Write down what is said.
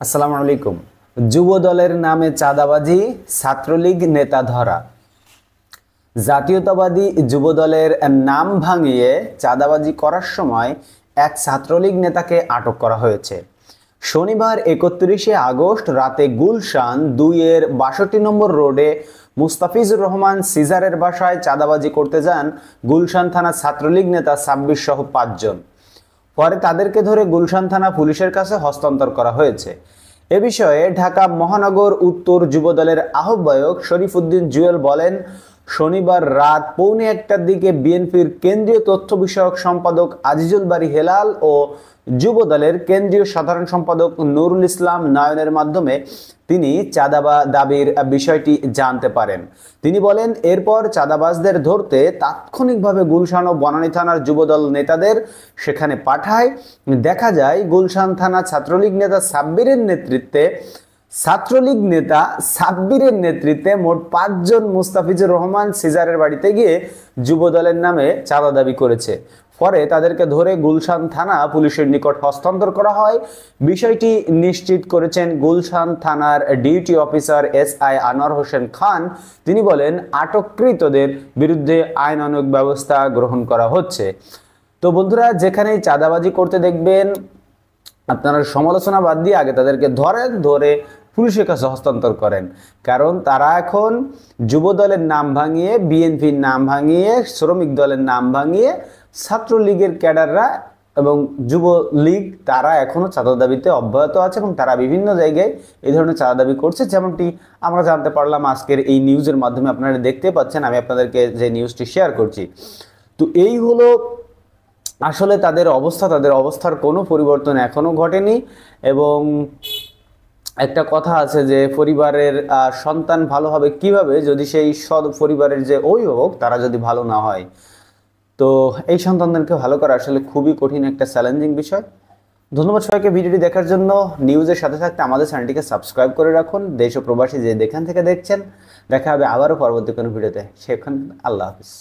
আসসালামু আলাইকুম। যুব দলের নামে চাঁদাবাজি, ছাত্রলীগ নেতা ধরা। জাতীয়তাবাদী যুব দলের নাম ভাঙিয়ে চাঁদাবাজি করার সময় এক ছাত্রলীগ নেতাকে আটক করা হয়েছে। শনিবার 31শে আগস্ট রাতে গুলশান 2-এর 62 নম্বর রোডে মুস্তাফিজুর রহমান সিজারের বাসায় চাঁদাবাজি করতে যান গুলশান থানা ছাত্রলীগ নেতা 26 সহ 5 জন। পরে তাদেরকে ধরে গুলশান থানা পুলিশের কাছে হস্তান্তর করা হয়েছে। এ বিষয়ে ঢাকা মহানগর উত্তর যুবদলের আহ্বায়ক শরীফউদ্দিন জুয়েল বলেন, শনিবার রাত 1:45টার দিকে বিএনপির কেন্দ্রীয় তথ্য বিষয়ক সম্পাদক আজিজুল বারী হেলাল ও যুবদলের কেন্দ্রীয় সাধারণ সম্পাদক নুরুল ইসলাম নয়নের মাধ্যমে তিনি চাঁদা দাবির বিষয়টি জানতে পারেন। তিনি বলেন, এরপর চাঁদাবাজদের ধরতে তাৎক্ষণিকভাবে গুলশান ও বনানী থানার যুবদল নেতাদের সেখানে পাঠায়। দেখা যায় গুলশান থানা ছাত্রলীগ নেতা সাব্বিরের নেতৃত্বে মোট 5 জন মুস্তাফিজুর রহমান সিজারের বাড়িতে গিয়ে যুবদলের নামে চাঁদা দাবি করেছে। পরে তাদেরকে ধরে গুলশান থানা পুলিশের নিকট হস্তান্তর করা হয়। বিষয়টি নিশ্চিত করেছেন গুলশান থানার duty officer SI Anwar Hossain Khan. তিনি বলেন, আটককৃতদের বিরুদ্ধে আইনানুগ ব্যবস্থা গ্রহণ করা হচ্ছে। তো বন্ধুরা, যেখানেই চাঁদাবাজি করতে দেখবেন আপনারা সমালোচনা বাদ দিয়ে আগে তাদেরকে ধরে পুলিশের কাছে হস্তান্তর করেন, কারণ তারা এখন যুব দলের নাম ভাঙিয়ে, বিএনপির নাম ভাঙিয়ে, শ্রমিক দলের নাম ভাঙিয়ে ছাত্রলীগের ক্যাডাররা এবং যুবলীগ তারা এখনও চাঁদা দাবিতে অব্যাহত আছে এবং তারা বিভিন্ন জায়গায় এই ধরনের চাঁদা দাবি করছে। যেমনটি আমরা জানতে পারলাম আজকের এই নিউজের মাধ্যমে, আপনারা দেখতে পাচ্ছেন আমি আপনাদেরকে যে নিউজটি শেয়ার করছি। তো এই হলো আসলে তাদের অবস্থার কোনো পরিবর্তন এখনো ঘটেনি। এবং একটা কথা আছে যে পরিবারের সন্তান ভালো হবে কিভাবে যদি সেই পরিবারের যে অভিভাবক তারা যদি ভালো না হয়। তো এই সন্তানদেরকে ভালো করা আসলে খুবই কঠিন একটা চ্যালেঞ্জিং বিষয়। ধন্যবাদ সবাইকে ভিডিওটি দেখার জন্য। নিউজের সাথে থাকতে আমাদের চ্যানেলটিকে সাবস্ক্রাইব করে রাখুন। দেশ ও প্রবাসী যে যেখান থেকে দেখছেন, দেখা হবে আবারও পরবর্তী কোনো ভিডিওতে। সেখানে আল্লাহ হাফিজ।